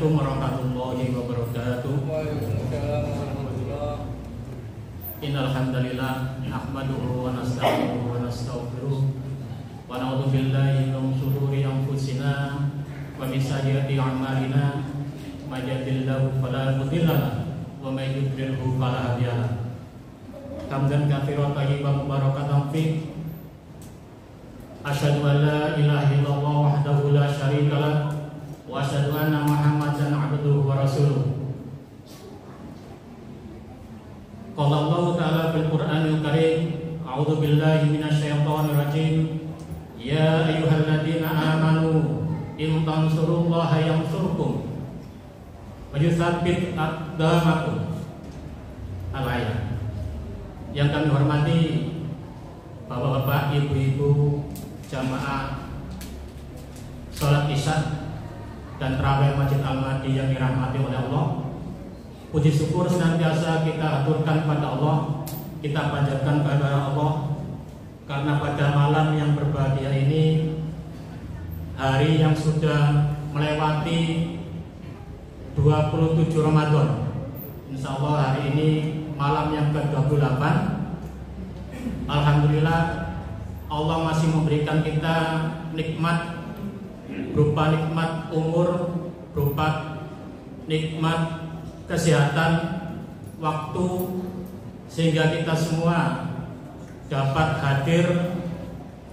Assalamualaikum warahmatullahi wabarakatuh. Waalaikumsalam warahmatullahi. Innal hamdalillah nahmaduhu wa nasta'inuhu wa nastaghfiruh wa na'udzu billahi min shururi anfusina wa min sayyiati a'malina may yahdihillahu fala mudilla lahu wa may yudlilhu fala hadiya lahu. Hamdan katsiran thayyiban mubarakatan fi. Asyhadu an la ilaha illallah wahdahu la syarika lahu wa asyhadu anna Muhammadan 'abduhu wa rasuluh. Qala Allah ta'ala fil Qur'anil Karim, a'udzu billahi minasyaitonir rajim. Ya ayyuhalladzina amanu in tansurullaha yansurkum wa yutsabbit aqdamakum. Al-ayat. Yang kami hormati Bapak-bapak, ibu-ibu, jamaah salat Isya dan tarawih Masjid Al-Mahdi yang dirahmati oleh Allah. Puji syukur senantiasa kita aturkan pada Allah, kita panjatkan kepada Allah, karena pada malam yang berbahagia ini, hari yang sudah melewati 27 Ramadan, insya Allah hari ini malam yang ke-28. Alhamdulillah Allah masih memberikan kita nikmat berupa nikmat umur, berupa nikmat kesehatan, waktu, sehingga kita semua dapat hadir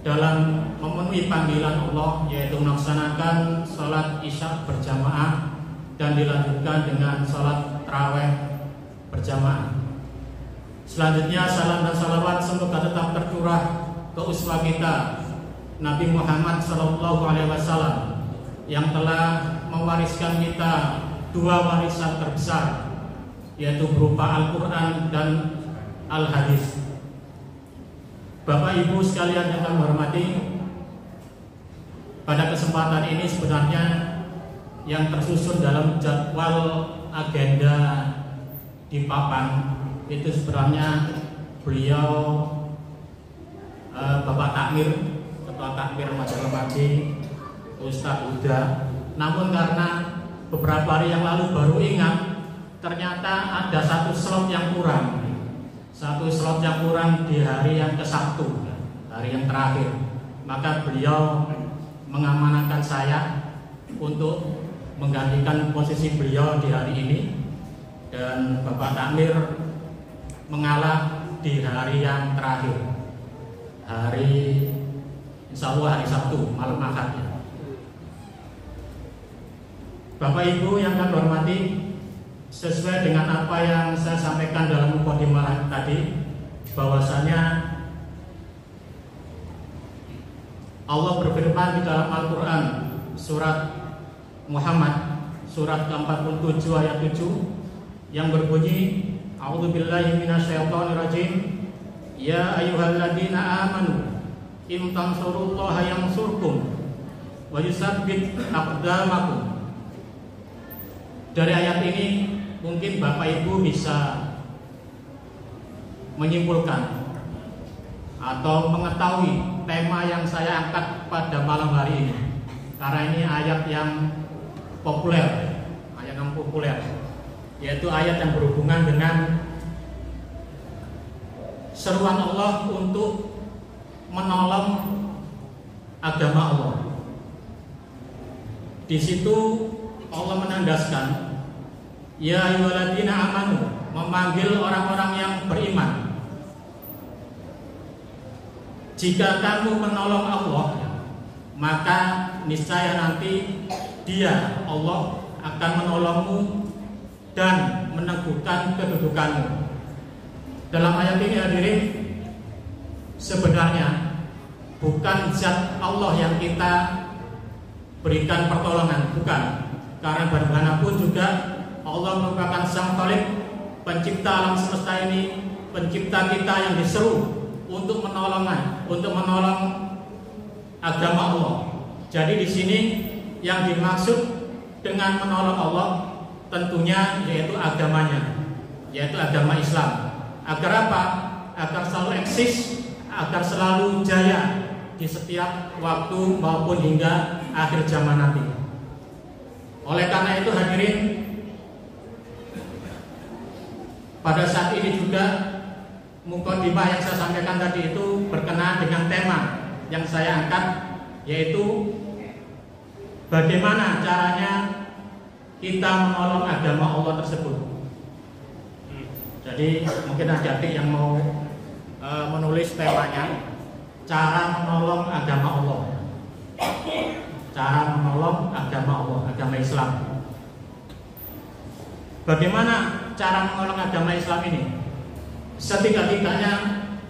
dalam memenuhi panggilan Allah, yaitu melaksanakan sholat Isya berjamaah dan dilanjutkan dengan sholat tarawih berjamaah. Selanjutnya salam dan salawat semoga tetap tercurah ke uswah kita Nabi Muhammad SAW yang telah mewariskan kita dua warisan terbesar, yaitu berupa Al-Quran dan Al-Hadis. Bapak Ibu sekalian yang kami hormati, pada kesempatan ini sebenarnya yang tersusun dalam jadwal agenda di papan itu sebenarnya beliau Bapak Takmir, Ketua Takmir Masjid Al-Mahdi, Ustadz Huda. Namun karena beberapa hari yang lalu baru ingat, ternyata ada satu slot yang kurang. Satu slot yang kurang di hari yang ke-1, hari yang terakhir. Maka beliau mengamanahkan saya untuk menggantikan posisi beliau di hari ini. Dan Bapak Takmir mengalah di hari yang terakhir, hari insya Allah hari Sabtu malam Ahad. Bapak Ibu yang kami hormati, sesuai dengan apa yang saya sampaikan dalam mukadimah tadi, bahwasanya Allah berfirman di dalam Al-Quran surat Muhammad surat ke-47 ayat 7 yang berbunyi, A'udzu billahi minasyaitonir rajim. Ya ayyuhalladzina amanu in tansurullaha yansurkum wa yutsabbit aqdamakum. Dari ayat ini mungkin Bapak Ibu bisa menyimpulkan atau mengetahui tema yang saya angkat pada malam hari ini, karena ini ayat yang populer, yaitu ayat yang berhubungan dengan seruan Allah untuk menolong agama Allah. Di situ Allah menandaskan, ya ayyuhalladzina amanu, memanggil orang-orang yang beriman. Jika kamu menolong Allah, maka niscaya nanti Dia, Allah, akan menolongmu dan meneguhkan kedudukanmu. Dalam ayat ini hadirin, sebenarnya bukan zat Allah yang kita berikan pertolongan, bukan. Karena bagaimanapun juga Allah merupakan Sang Khalik, pencipta alam semesta ini, pencipta kita yang diseru untuk menolong agama Allah. Jadi di sini yang dimaksud dengan menolong Allah tentunya yaitu agamanya, yaitu agama Islam. Agar apa? Agar selalu eksis, agar selalu jaya di setiap waktu maupun hingga akhir zaman nanti. Oleh karena itu hadirin, pada saat ini juga mukadimah yang saya sampaikan tadi itu berkenaan dengan tema yang saya angkat, yaitu bagaimana caranya kita menolong agama Allah tersebut. Jadi mungkin ada adik yang mau menulis temanya, cara menolong agama Allah. Cara menolong agama Allah, agama Islam. Bagaimana cara menolong agama Islam ini? Setidak-tidaknya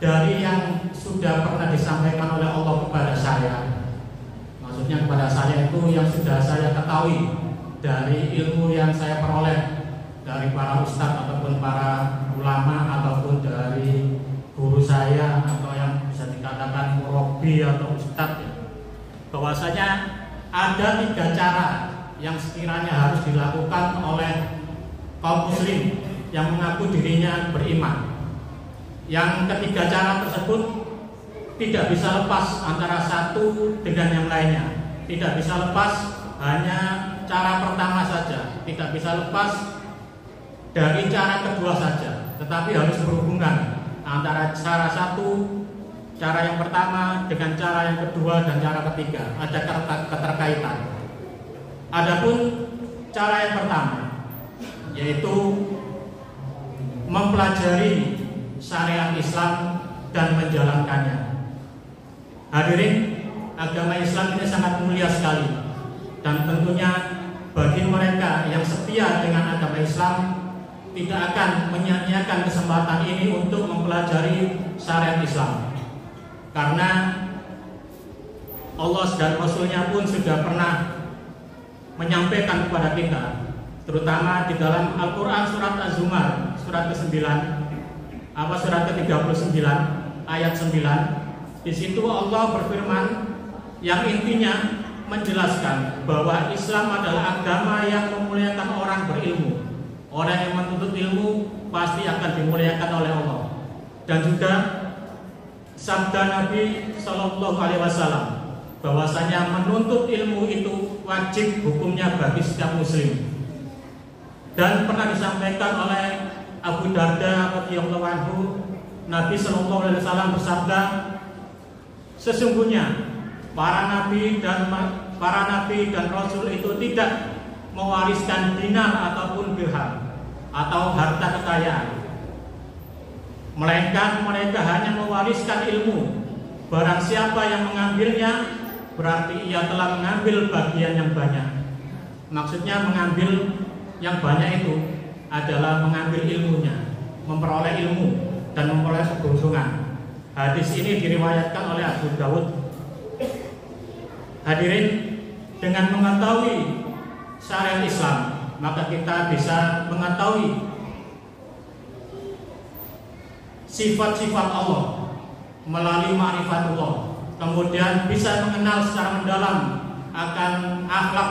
dari yang sudah pernah disampaikan oleh Allah kepada saya, maksudnya kepada saya itu yang sudah saya ketahui dari ilmu yang saya peroleh dari para ustadz ataupun para ulama ataupun dari guru saya atau yang bisa dikatakan murabi atau ustadz, bahwasanya ada 3 cara yang sekiranya harus dilakukan oleh kaum muslim yang mengaku dirinya beriman. Yang ketiga cara tersebut tidak bisa lepas antara satu dengan yang lainnya. Tidak bisa lepas hanya cara pertama saja, tidak bisa lepas dari cara kedua saja, tetapi harus berhubungan antara cara satu, cara yang pertama dengan cara yang kedua dan cara ketiga. Ada keterkaitan. Adapun cara yang pertama, yaitu mempelajari syariat Islam dan menjalankannya. Hadirin, agama Islam ini sangat mulia sekali, dan tentunya bagi mereka yang setia dengan agama Islam tidak akan menyia-nyiakan kesempatan ini untuk mempelajari syariat Islam, karena Allah dan Rasulnya pun sudah pernah menyampaikan kepada kita, terutama di dalam Al-Quran surat Az-Zumar surat ke-9 surat ke-39 ayat 9. Di situ Allah berfirman yang intinya menjelaskan bahwa Islam adalah agama yang memuliakan orang berilmu. Orang yang menuntut ilmu pasti akan dimuliakan oleh Allah. Dan juga sabda Nabi Shallallahu Alaihi Wasallam bahwasanya menuntut ilmu itu wajib hukumnya bagi setiap muslim. Dan pernah disampaikan oleh Abu Darda radhiyallahu anhu, Nabi Shallallahu Alaihi Wasallam bersabda, sesungguhnya para nabi dan rasul itu tidak mewariskan dinar ataupun dirham atau harta kekayaan, melainkan mereka hanya mewariskan ilmu. Barang siapa yang mengambilnya, berarti ia telah mengambil bagian yang banyak. Maksudnya mengambil yang banyak itu adalah mengambil ilmunya, memperoleh ilmu dan memperoleh keberuntungan. Hadis ini diriwayatkan oleh Abu Dawud. Hadirin, dengan mengetahui syariat Islam, maka kita bisa mengetahui sifat-sifat Allah melalui ma'rifatullah. Kemudian bisa mengenal secara mendalam akan akhlak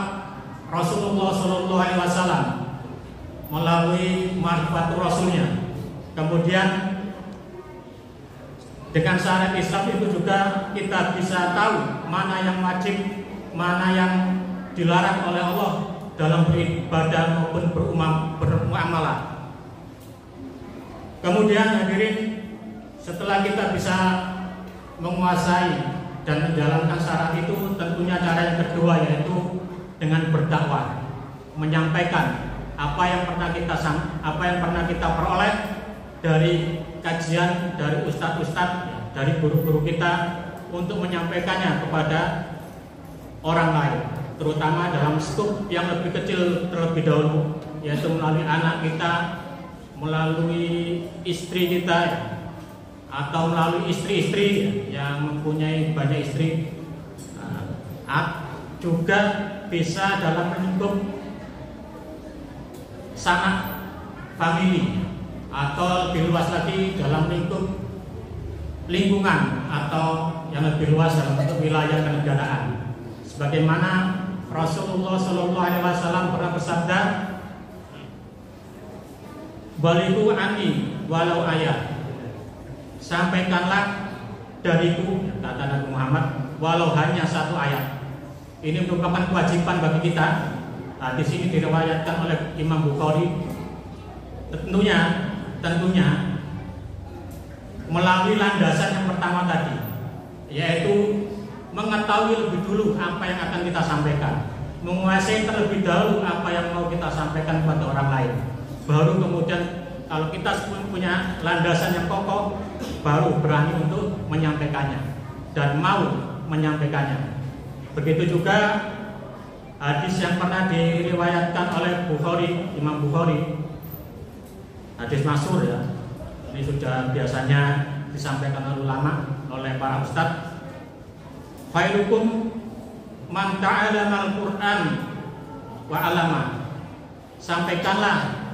Rasulullah SAW melalui ma'rifatul Rasulnya. Kemudian dengan syariat Islam itu juga kita bisa tahu mana yang wajib, mana yang dilarang oleh Allah dalam beribadah maupun bermuamalah. Kemudian hadirin, setelah kita bisa menguasai dan menjalankan syarat itu, tentunya cara yang kedua yaitu dengan berdakwah, menyampaikan apa yang pernah kita peroleh dari kajian dari ustadz-ustadz, dari guru-guru kita, untuk menyampaikannya kepada orang lain, terutama dalam skup yang lebih kecil terlebih dahulu, yaitu melalui anak kita, melalui istri kita, atau melalui istri-istri yang mempunyai banyak istri. Juga bisa dalam lingkup sanak famili, atau lebih luas lagi dalam lingkup lingkungan, atau yang lebih luas dalam bentuk wilayah kenegaraan. Sebagaimana Rasulullah SAW pernah bersabda, "Balighu anni walau ayat." Sampaikanlah dariku, kata Nabi Muhammad, walau hanya 1 ayat. Ini merupakan kewajiban bagi kita Hadis ini diriwayatkan oleh Imam Bukhari. Tentunya melalui landasan yang pertama tadi, yaitu mengetahui lebih dulu apa yang akan kita sampaikan, menguasai terlebih dahulu apa yang mau kita sampaikan kepada orang lain. Baru kemudian kalau kita punya landasan yang kokoh, baru berani untuk menyampaikannya dan mau menyampaikannya. Begitu juga hadis yang pernah diriwayatkan oleh Bukhari, Imam Bukhari, hadis masyhur ya. Ini sudah biasanya disampaikan oleh ulama, oleh para ustadz. Khairukum man ta'allama al-Qur'an wa 'allama. Sampaikanlah,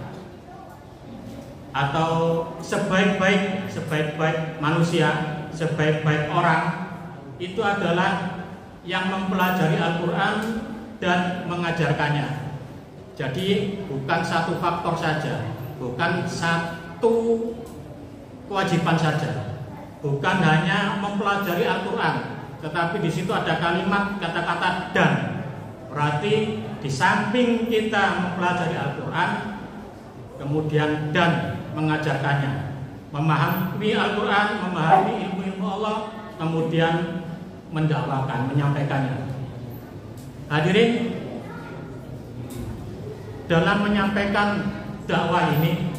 atau sebaik-baik manusia, sebaik-baik orang itu adalah yang mempelajari Al-Quran dan mengajarkannya. Jadi bukan satu faktor saja, bukan satu kewajiban saja, bukan hanya mempelajari Al-Quran, tetapi di situ ada kalimat kata-kata dan. Berarti di samping kita mempelajari Al-Quran, kemudian dan mengajarkannya, memahami Al-Quran, memahami ilmu-ilmu Allah, kemudian mendakwakan, menyampaikannya. Hadirin, dalam menyampaikan dakwah ini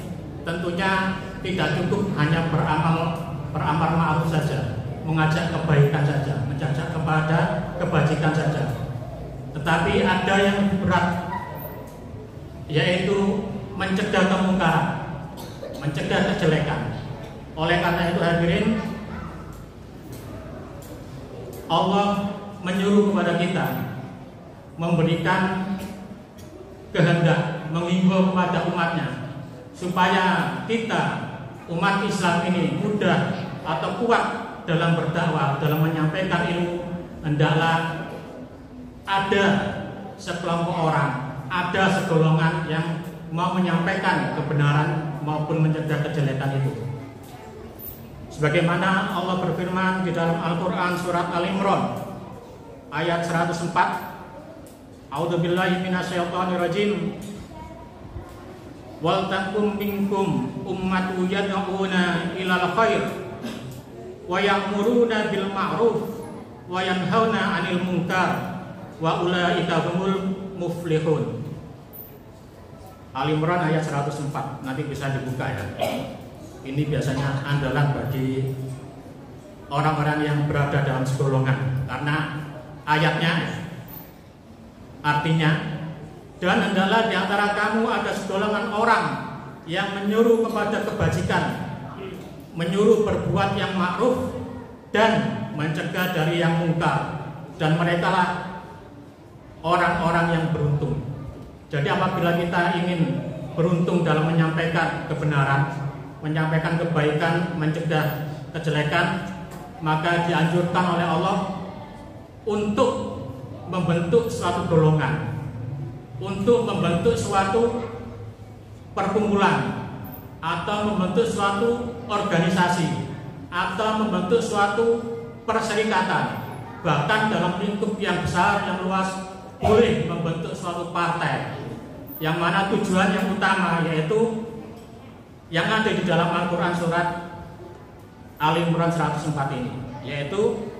tentunya tidak cukup hanya beramar ma'ruf saja, mengajak kebaikan saja, mengajak kepada kebajikan saja. Tetapi ada yang lebih berat, yaitu mencegah kemungkaran, mencegah kejelekan. Oleh karena itu hadirin, Allah menyuruh kepada kita, memberikan kehendak, menghimbau kepada umatnya supaya kita umat Islam ini mudah atau kuat dalam berdakwah, dalam menyampaikan ilmu. Hendaklah ada sekelompok orang, ada segolongan yang mau menyampaikan kebenaran maupun mencegah kejelekan itu. Sebagaimana Allah berfirman di dalam Al-Quran surat Al-Imran ayat 104, A'udzubillahi minasyaitonirrajim. Wal takum minkum ummatu yad'una ilal khair wa ya'muruna bil ma'ruf wa yanhauna 'anil munkar wa ulaika humul muflihun. Al-Imran ayat 104, nanti bisa dibuka ya. Ini biasanya andalan bagi orang-orang yang berada dalam segolongan, karena ayatnya artinya, dan hendaklah di antara kamu ada segolongan orang yang menyuruh kepada kebajikan, menyuruh berbuat yang ma'ruf dan mencegah dari yang mungkar, dan mereka lah orang-orang yang beruntung. Jadi apabila kita ingin beruntung dalam menyampaikan kebenaran, menyampaikan kebaikan, mencegah kejelekan, maka dianjurkan oleh Allah untuk membentuk suatu golongan, untuk membentuk suatu perkumpulan, atau membentuk suatu organisasi, atau membentuk suatu perserikatan, bahkan dalam lingkup yang besar, yang luas, boleh membentuk suatu partai, yang mana tujuan yang utama yaitu yang ada di dalam Al-Quran surat Al-Imran 104 ini, yaitu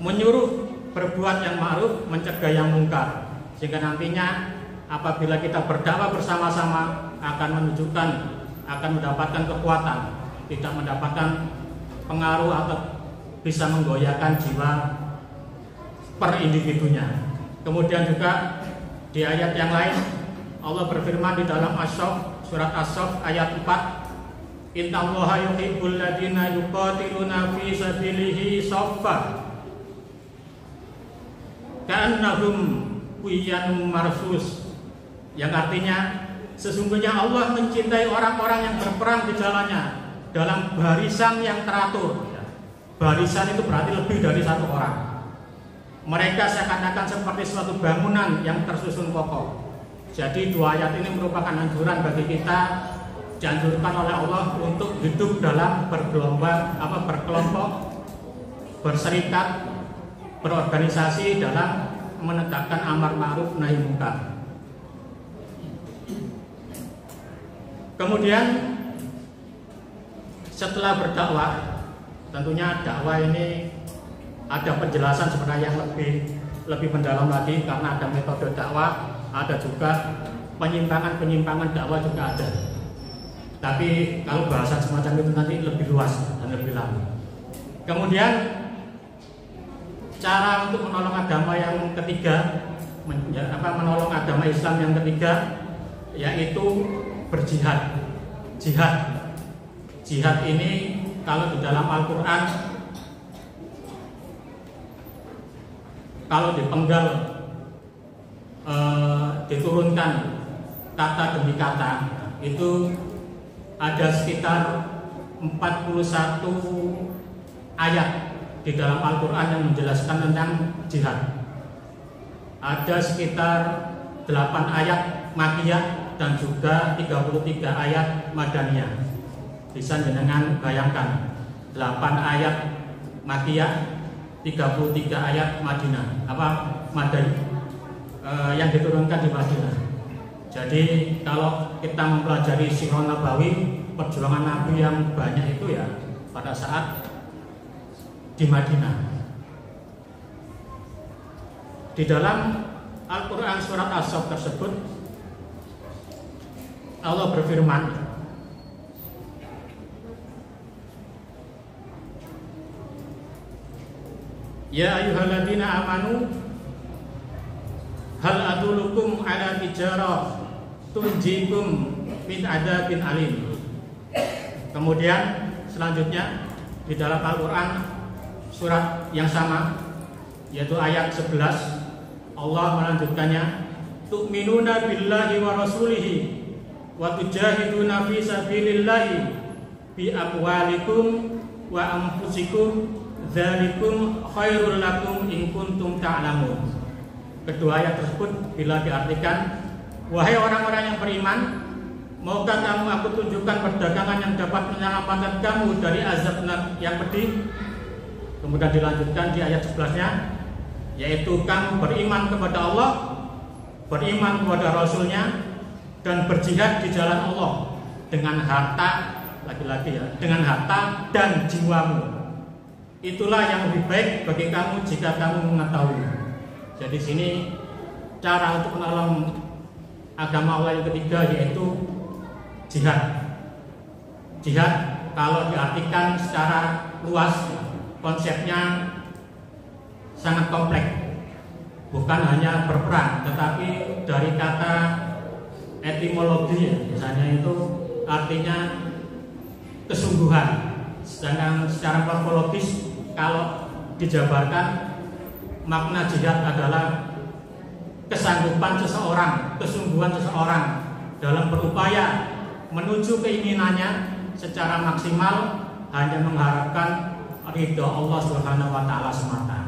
menyuruh berbuat yang ma'ruf, mencegah yang mungkar, sehingga nantinya apabila kita berdakwah bersama-sama akan menunjukkan, akan mendapatkan kekuatan, tidak mendapatkan pengaruh atau bisa menggoyahkan jiwa per individunya. Kemudian juga di ayat yang lain Allah berfirman di dalam As-Saff, surat As-Saff ayat 4, Innallaha yuhibbul ladina yuqatiluna fi sabilihi shaffa ka'annahum bunyanun marsus, yang artinya sesungguhnya Allah mencintai orang-orang yang berperang di jalannya dalam barisan yang teratur. Barisan itu berarti lebih dari satu orang. Mereka seakan-akan seperti suatu bangunan yang tersusun kokoh. Jadi dua ayat ini merupakan anjuran bagi kita, dianjurkan oleh Allah untuk hidup dalam berkelompok, berserikat, berorganisasi dalam menegakkan amar ma'ruf nahi munkar. Kemudian setelah berdakwah, tentunya dakwah ini ada penjelasan sebenarnya yang lebih mendalam lagi, karena ada metode dakwah, ada juga penyimpangan dakwah juga ada. Tapi kalau bahasa semacam itu nanti lebih luas dan lebih lama. Kemudian cara untuk menolong agama yang ketiga, menolong agama Islam yang ketiga, yaitu berjihad. Jihad ini kalau di dalam Al-Quran, kalau dipenggal, diturunkan kata demi kata, itu ada sekitar 41 ayat di dalam Al-Quran yang menjelaskan tentang jihad. Ada sekitar 8 ayat Makkiyah dan juga 33 ayat Madaniyah. Bisa jenengan bayangkan, 8 ayat Makkiyah, 33 ayat Madinah, yang diturunkan di Madinah. Jadi kalau kita mempelajari Sirah Nabawi, perjuangan Nabi yang banyak itu ya pada saat di Madinah. Di dalam Al-Quran surat As-Saff tersebut, Allah berfirman, ya ayyuhalladzina amanu hal adulukum ala tijarah tunjikum min adzabin alim. Kemudian selanjutnya di dalam Al-Quran surat yang sama, yaitu ayat 11, Allah melanjutkannya, tu'minuna billahi wa rasulihi wa tujahiduna fi sabilillahi bi amwalikum wa anfusikum dzalikum khairul lakum in kuntum ta'lamun. Kedua ayat tersebut bila diartikan, wahai orang-orang yang beriman, maukah kamu aku tunjukkan perdagangan yang dapat menyelamatkan kamu dari azab yang pedih? Kemudian dilanjutkan di ayat 11-nya, yaitu kamu beriman kepada Allah, beriman kepada Rasulnya, dan berjihad di jalan Allah dengan harta, lagi-lagi ya, dengan harta dan jiwamu. Itulah yang lebih baik bagi kamu jika kamu mengetahui. Jadi sini cara untuk menolong agama Allah yang ketiga yaitu jihad. Jihad kalau diartikan secara luas, konsepnya sangat kompleks. Bukan hanya berperang, tetapi dari kata etimologi misalnya itu artinya kesungguhan. Sedangkan secara morfologis kalau dijabarkan, makna jihad adalah kesanggupan seseorang, kesungguhan seseorang dalam berupaya menuju keinginannya secara maksimal hanya mengharapkan ridho Allah Subhanahu wa taala semata.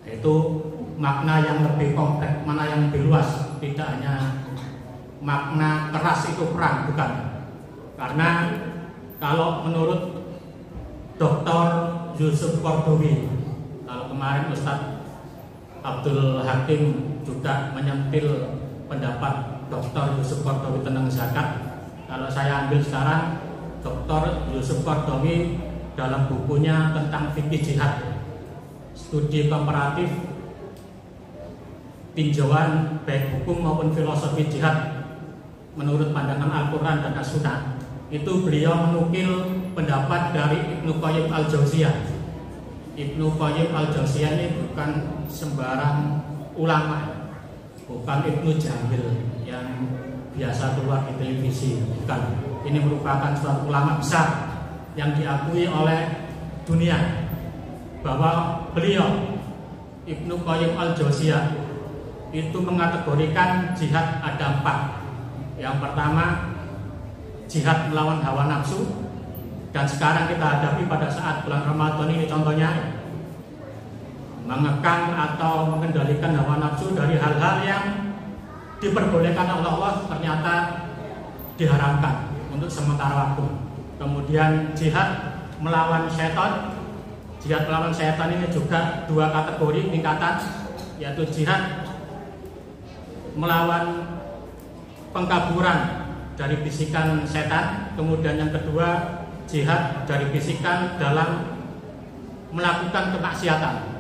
Itu makna yang lebih kompleks, makna yang lebih luas, tidak hanya makna keras itu perang, bukan. Karena kalau menurut Dr. Yusuf Qaradawi, kalau kemarin Ustadz Abdul Hakim juga menyentil pendapat Dr. Yusuf Qaradawi tentang zakat. Kalau saya ambil sekarang Dr. Yusuf Qaradawi dalam bukunya tentang fikih jihad, studi komparatif tinjauan baik hukum maupun filosofi jihad menurut pandangan Al-Quran dan As-Sunnah, itu beliau menukil pendapat dari Ibnu Qayyim Al-Jauziyah. Ibnu Qayyim Al-Jauziyah ini bukan sembarang ulama, bukan Ibnu Jamil yang biasa keluar di televisi, bukan. Ini merupakan suatu ulama besar yang diakui oleh dunia, bahwa beliau Ibnu Qayyim Al-Jauziyah itu mengategorikan jihad ada 4. Yang pertama, jihad melawan hawa nafsu, dan sekarang kita hadapi pada saat bulan Ramadan ini contohnya, mengekang atau mengendalikan hawa nafsu dari hal-hal yang diperbolehkan oleh Allah ternyata diharamkan untuk sementara waktu. Kemudian jihad melawan setan. Jihad melawan setan ini juga 2 kategori tingkatan, yaitu jihad melawan pengkaburan dari bisikan setan, kemudian yang kedua jihad dari bisikan dalam melakukan kemaksiatan.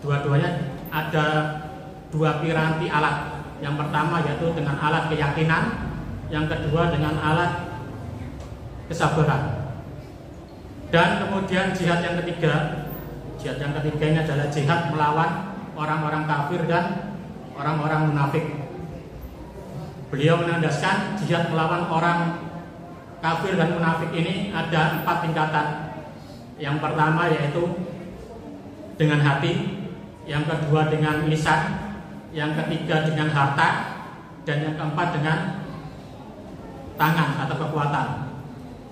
Dua-duanya ada dua piranti alat. Yang pertama yaitu dengan alat keyakinan, yang kedua dengan alat kesabaran. Dan kemudian jihad yang ketiganya adalah jihad melawan orang-orang kafir dan orang-orang munafik. Beliau menandaskan jihad melawan orang kafir dan munafik ini ada 4 tingkatan. Yang pertama yaitu dengan hati, yang kedua dengan lisan, yang ketiga dengan harta, dan yang keempat dengan tangan atau kekuatan.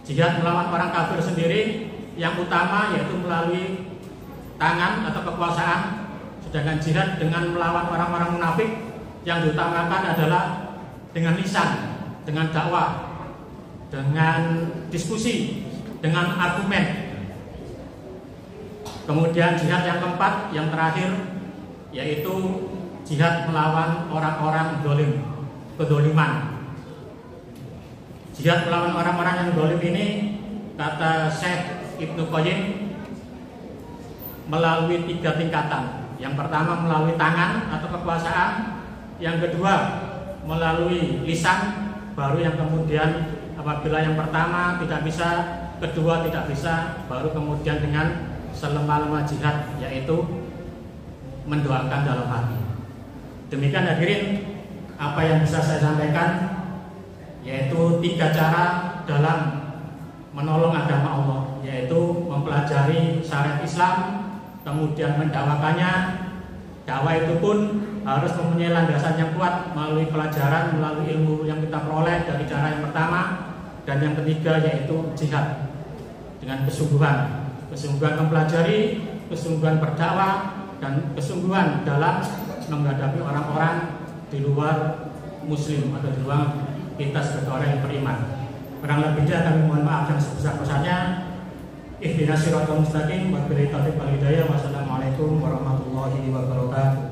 Jihad melawan orang kafir sendiri yang utama yaitu melalui tangan atau kekuasaan, sedangkan jihad dengan melawan orang-orang munafik yang diutamakan adalah dengan lisan, dengan dakwah, dengan diskusi, dengan argumen. Kemudian jihad yang keempat, yang terakhir, yaitu jihad melawan orang-orang zalim, kedzaliman. Jihad melawan orang-orang yang zalim ini, kata Syekh Ibnu Qayyim, melalui 3 tingkatan. Yang pertama melalui tangan atau kekuasaan, yang kedua melalui lisan, baru yang kemudian apabila yang pertama tidak bisa, kedua tidak bisa, baru kemudian dengan selemah-lemah jihad, yaitu mendoakan dalam hati. Demikian hadirin apa yang bisa saya sampaikan, yaitu 3 cara dalam menolong agama Allah, yaitu mempelajari syariat Islam, kemudian mendakwakannya. Dakwah itu pun harus mempunyai landasan yang kuat melalui pelajaran, melalui ilmu yang kita peroleh dari cara yang pertama, dan yang ketiga yaitu jihad dengan kesungguhan mempelajari, kesungguhan berdakwah, dan kesungguhan dalam menghadapi orang-orang di luar muslim atau di luar kita sebagai orang yang beriman. Kurang lebihnya kami mohon maaf yang sebesar-besarnya. Ihdinas siratal mustaqim, wabillahi taufiq wal hidayah. Wassalamualaikum warahmatullahi wabarakatuh.